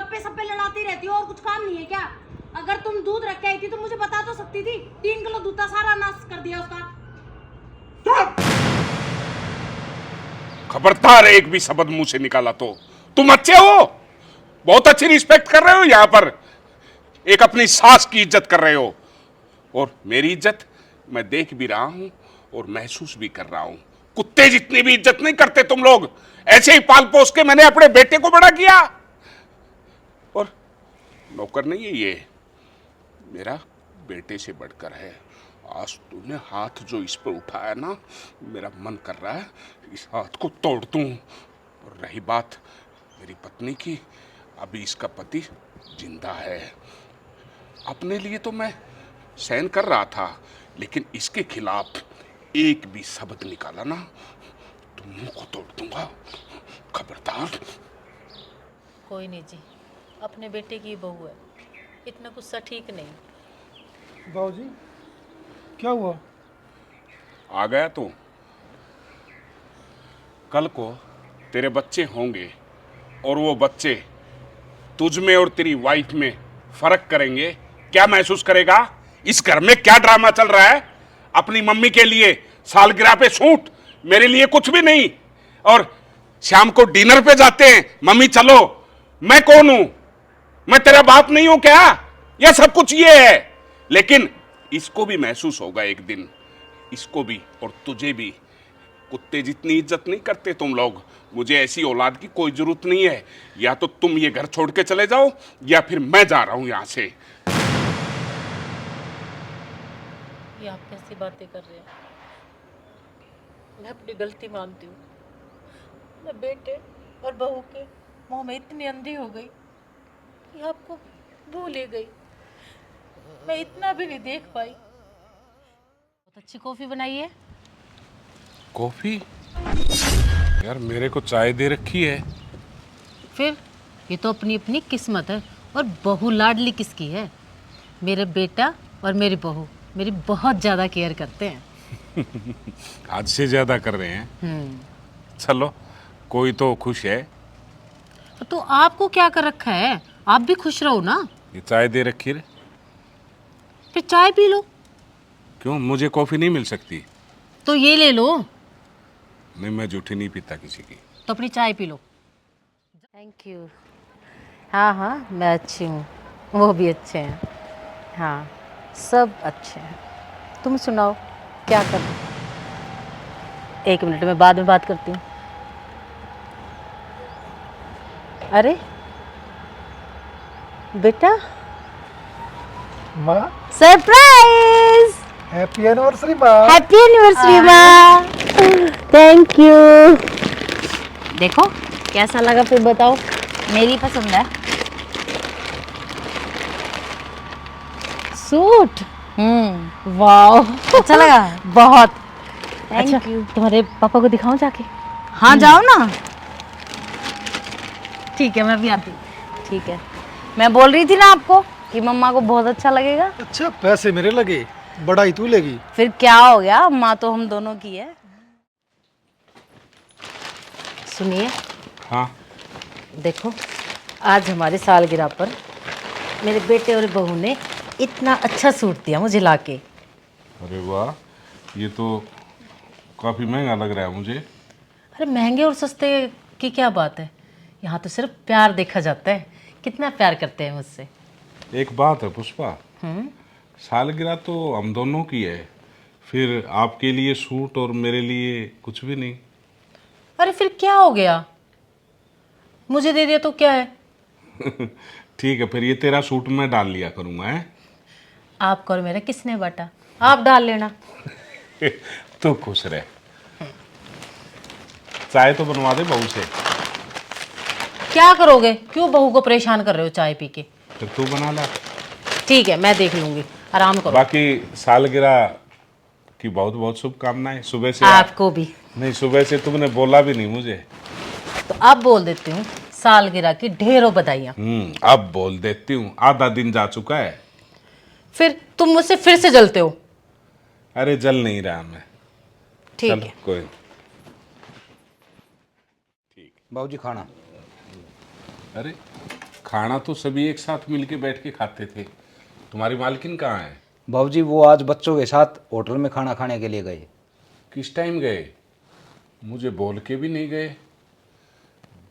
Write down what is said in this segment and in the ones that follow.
गप्पे सप्पे लड़ाती रहती हो और कुछ काम नहीं है क्या? अगर तुम दूध रख के आई थी तो मुझे बता तो सकती थी। 3 किलो दूध था, सारा नाश कर दिया उसका। खबरदार एक भी शब्द मुंह से निकाला तो तुम अच्छे हो, बहुत अच्छी रिस्पेक्ट कर रहे हो यहां पर, एक अपनी सास की इज्जत कर रहे हो और मेरी इज्जत मैं देख भी रहा हूं और महसूस भी कर रहा हूं। कुत्ते जितनी भी इज्जत नहीं करते तुम लोग, ऐसे ही पाल पोस के मैंने अपने बेटे को बड़ा किया और नौकर नहीं है ये, मेरा बेटे से बढ़कर है। आज तूने हाथ जो इस पर उठाया ना, मेरा मन कर रहा है इस हाथ को तोड़ दूं। और रही बात मेरी पत्नी की, अभी इसका पति जिंदा है। अपने लिए तो मैं सहन कर रहा था, लेकिन इसके खिलाफ एक भी शब्द निकाला ना तो मुंह को तोड़ दूंगा, खबरदार। कोई नहीं जी, अपने बेटे की बहू है, इतना गुस्सा ठीक नहीं। बाबूजी क्या हुआ? आ गया तू? कल को तेरे बच्चे होंगे और वो बच्चे तुझ में और तेरी वाइफ में फर्क करेंगे, क्या महसूस करेगा? इस घर में क्या ड्रामा चल रहा है? अपनी मम्मी के लिए सालगिरह पे सूट, मेरे लिए कुछ भी नहीं, और शाम को डिनर पे जाते हैं, मम्मी चलो। मैं कौन हूं? मैं तेरा बाप नहीं हूं क्या? यह सब कुछ ये है, लेकिन इसको भी महसूस होगा एक दिन, इसको भी और तुझे भी। कुत्ते जितनी इज्जत नहीं करते तुम लोग। मुझे ऐसी औलाद की कोई जरूरत नहीं है। या तो तुम ये घर छोड़ के चले जाओ या फिर मैं जा रहा हूं यहां से। ये आप कैसी बातें कर रहे हैं? मैं अपनी गलती मानती हूँ। मैं बेटे और बहू के मुंह में इतनी अंधी हो गई कि आपको भूल ही गई। मैं इतना भी नहीं देख पाई। बहुत अच्छी कॉफी बनाई है। कॉफी? यार मेरे को चाय दे रखी है। फिर ये तो अपनी अपनी किस्मत है। और बहू लाडली किसकी है? मेरे बेटा और मेरी बहू मेरी बहुत ज़्यादा केयर करते हैं। आज से ज्यादा कर रहे हैं। चलो, कोई तो खुश है। तो आपको क्या कर रखा है? आप भी खुश रहो ना। ये चाय दे रखी है। फिर चाय पी लो। क्यों, मुझे कॉफी नहीं मिल सकती? तो ये ले लो। नहीं, मैं जूठी नहीं पीता किसी की। तो अपनी चाय पी लो। Thank you. हाँ हाँ, मैं अच्छी हूँ, वो भी अच्छे हैं। हाँ, सब अच्छे हैं। तुम सुनाओ, क्या कर रहे हो? 1 मिनट में बाद में बात करती हूँ। अरे बेटा, माँ सरप्राइज! हैप्पी एनिवर्सरी माँ। हैप्पी एनिवर्सरी माँ। Thank you. देखो कैसा लगा, फिर बताओ। मेरी पसंद है। सूट? वाह, अच्छा लगा बहुत। Thank you. तुम्हारे पापा को दिखाऊं जाके? हाँ जाओ ना। ठीक है, मैं भी आती हूँ। ठीक है, मैं बोल रही थी ना आपको कि मम्मा को बहुत अच्छा लगेगा। अच्छा, पैसे मेरे लगे, बड़ाई तू लेगी। फिर क्या हो गया, माँ तो हम दोनों की है। सुनिए। हाँ। देखो, आज हमारे सालगिरह पर मेरे बेटे और बहू ने इतना अच्छा सूट दिया मुझे लाके। अरे वाह, ये तो काफी महंगा लग रहा है मुझे। अरे महंगे और सस्ते की क्या बात है, यहाँ तो सिर्फ प्यार देखा जाता है। कितना प्यार करते हैं मुझसे। एक बात है पुष्पा, सालगिरह तो हम दोनों की है, फिर आपके लिए सूट और मेरे लिए कुछ भी नहीं। अरे फिर क्या हो गया, मुझे दे दिया तो क्या है। ठीक है, फिर ये तेरा सूट मैं डाल लिया करूंगा। है आपका और मेरा किसने बांटा, आप डाल लेना। तो खुश रहे। चाय तो बनवा दे बहू से। क्या करोगे, क्यों बहू को परेशान कर रहे हो चाय पी के? फिर तू बना ला। ठीक है, मैं देख लूंगी, आराम करो। बाकी सालगिरह की बहुत बहुत शुभकामनाएं। सुबह से आपको भी। नहीं, सुबह से तुमने बोला भी नहीं मुझे। तो अब बोल देती हूँ, सालगिरह की ढेरों बधाइयाँ। अब बोल देती हूँ, आधा दिन जा चुका है। फिर तुम मुझसे फिर से जलते हो। अरे जल नहीं रहा मैं। ठीक चल, है। कोई बाबूजी खाना। अरे खाना तो सभी एक साथ मिलके बैठ के खाते थे। तुम्हारी मालकिन कहाँ है? बाबूजी वो आज बच्चों के साथ होटल में खाना खाने के लिए गए। किस टाइम गए? मुझे बोल के भी नहीं गए,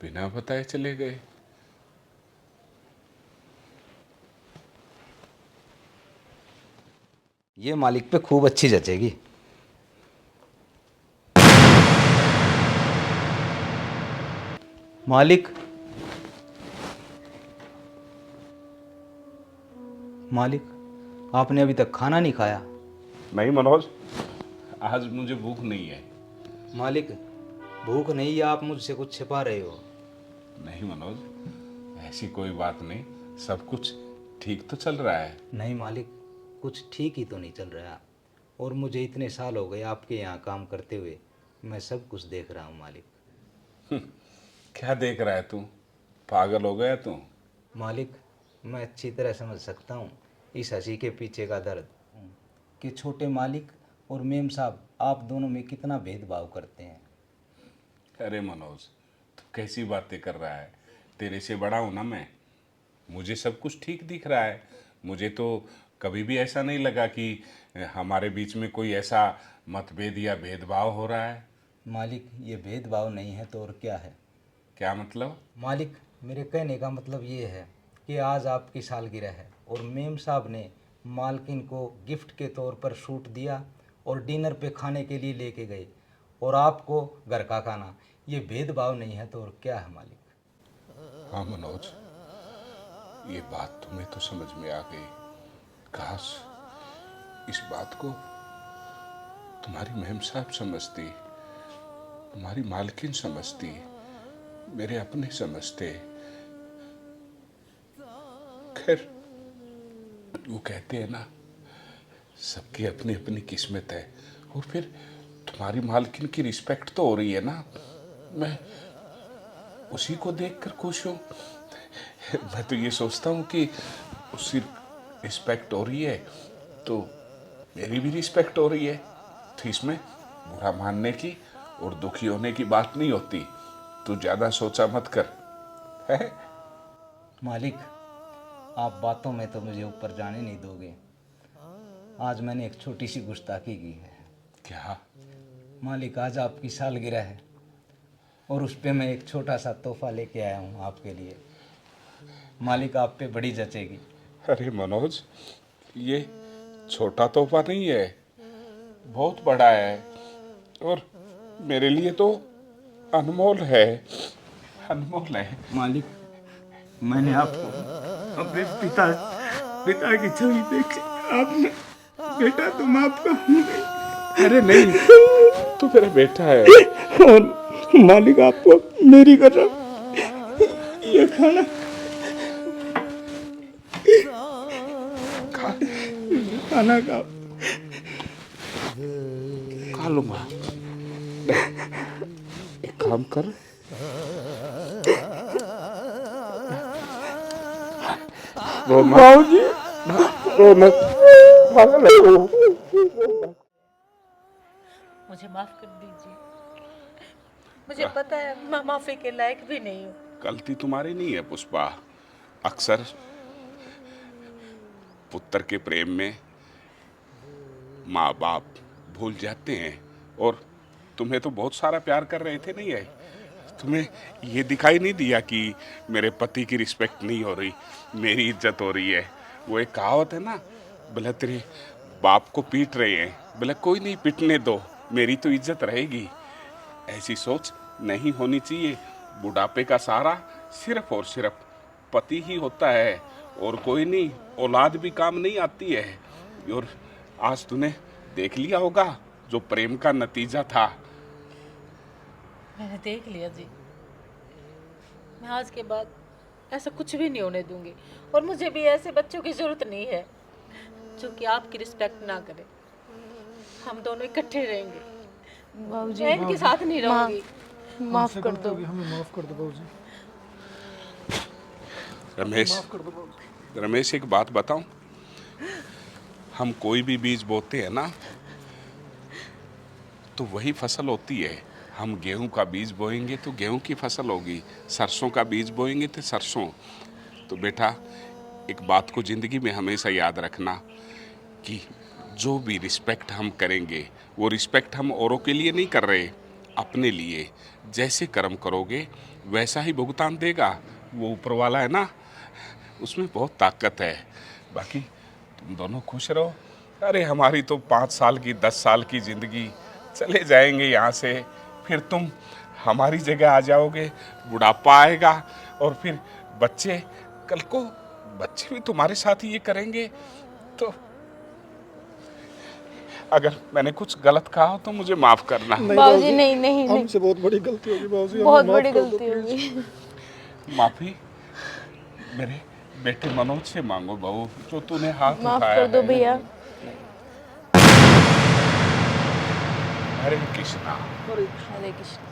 बिना बताए चले गए। ये मालिक पे खूब अच्छी जचेगी। मालिक, मालिक आपने अभी तक खाना नहीं खाया। नहीं मनोज, आज मुझे भूख नहीं है। मालिक भूख नहीं है, आप मुझसे कुछ छिपा रहे हो। नहीं मनोज, ऐसी कोई बात नहीं, सब कुछ ठीक तो चल रहा है। नहीं मालिक, कुछ ठीक ही तो नहीं चल रहा। और मुझे इतने साल हो गए आपके यहाँ काम करते हुए, मैं सब कुछ देख रहा हूँ मालिक। क्या देख रहा है तू? पागल हो गया तू? मालिक मैं अच्छी तरह समझ सकता हूँ इस हंसी के पीछे का दर्द, कि छोटे मालिक और मेम साहब आप दोनों में कितना भेदभाव करते हैं। अरे मनोज, तू कैसी बातें कर रहा है? तेरे से बड़ा हूं ना मैं, मुझे सब कुछ ठीक दिख रहा है। मुझे तो कभी भी ऐसा नहीं लगा कि हमारे बीच में कोई ऐसा मतभेद या भेदभाव हो रहा है। मालिक ये भेदभाव नहीं है तो और क्या है? क्या मतलब? मालिक मेरे कहने का मतलब ये है कि आज आपकी सालगिरह है और मेम साहब ने मालकिन को गिफ्ट के तौर पर सूट दिया और डिनर पे खाने के लिए लेके गए, और आपको घर का खाना। ये भेदभाव नहीं है तो और क्या है मालिक? हाँ मनोज, ये बात तुम्हें तो समझ में आ गई। काश इस बात को तुम्हारी मेम साहब समझती, तुम्हारी मालकिन समझती, मेरे अपने समझते। खैर, वो कहते हैं ना, सबकी अपनी अपनी किस्मत है। और फिर तुम्हारी मालकिन की रिस्पेक्ट तो हो रही है ना, मैं उसी को देखकर खुश हूँ। मैं तो ये सोचता हूँ कि उसकी रिस्पेक्ट हो रही है तो मेरी भी रिस्पेक्ट हो रही है, तो इसमें बुरा मानने की और दुखी होने की बात नहीं होती। तू ज्यादा सोचा मत कर, है? मालिक आप बातों में तो मुझे ऊपर जाने नहीं दोगे। आज मैंने एक छोटी सी गुस्ताखी की है। क्या? मालिक आज आपकी सालगिरह है और उस पे मैं एक छोटा सा तोहफा लेके आया हूँ आपके लिए। मालिक आप पे बड़ी जचेगी। अरे मनोज, ये छोटा तोहफा नहीं है, बहुत बड़ा है और मेरे लिए तो अनमोल है, अनमोल है। मालिक मैंने आपको अपने पिता की छवि देखी। आपने बेटा तुम आपका हो गई। अरे नहीं, तू मेरा बेटा है। और मालिक आपको मेरी कसम ये खाना खाना का खा लूंगा। एक काम कर, रो मत, रो मत, पागल है वो। मुझे माफ कर दीजिए, मुझे पता है मैं माफी के लायक भी नहीं हूँ। गलती तुम्हारी नहीं है पुष्पा। अक्सर पुत्र के प्रेम में माँ बाप भूल जाते हैं, और तुम्हें तो बहुत सारा प्यार कर रहे थे, नहीं है? तुम्हें ये दिखाई नहीं दिया कि मेरे पति की रिस्पेक्ट नहीं हो रही, मेरी इज्जत हो रही है। वो एक कहावत है ना, बोले तेरे बाप को पीट रहे हैं, बोले कोई नहीं, पीटने दो, मेरी तो इज्जत रहेगी। ऐसी सोच नहीं होनी चाहिए। बुढ़ापे का सहारा सिर्फ और सिर्फ पति ही होता है, और कोई नहीं। औलाद भी काम नहीं आती है। और आज तूने देख लिया होगा जो प्रेम का नतीजा था। मैंने देख लिया जी, मैं आज के बाद ऐसा कुछ भी नहीं होने दूंगी, और मुझे भी ऐसे बच्चों की जरूरत नहीं है जो कि आपकी रिस्पेक्ट ना करे। हम दोनों इकट्ठे रहेंगे, मैं इनके साथ नहीं रहूंगी। माफ कर दो। हमें माफ कर दो बाबूजी। रमेश, रमेश एक बात बताऊं, हम कोई भी बीज बोते हैं ना तो वही फसल होती है। हम गेहूं का बीज बोएंगे तो गेहूं की फसल होगी, सरसों का बीज बोएंगे तो सरसों। तो बेटा एक बात को ज़िंदगी में हमेशा याद रखना कि जो भी रिस्पेक्ट हम करेंगे वो रिस्पेक्ट हम औरों के लिए नहीं कर रहे, अपने लिए। जैसे कर्म करोगे वैसा ही भुगतान देगा वो ऊपर वाला है ना, उसमें बहुत ताकत है। बाकी तुम दोनों खुश रहो। अरे हमारी तो 5 साल की 10 साल की ज़िंदगी चले जाएंगे यहाँ से, फिर तुम हमारी जगह आ जाओगे, बुढ़ापा आएगा और फिर बच्चे, कल को बच्चे भी तुम्हारे साथ ही ये करेंगे। तो अगर मैंने कुछ गलत कहा हो तो मुझे माफ करना। बाबूजी नहीं नहीं नहीं, हमसे बहुत बड़ी गलती होगी बाबूजी, हमें बहुत माफ बड़ी कर दो, गलती please। होगी। माफी मेरे बेटे मनोज से मांगो बहू, जो तूने हाथ माफ उठाया कर दो है। भैया। हरे कृष्णा। हरे कृष्ण।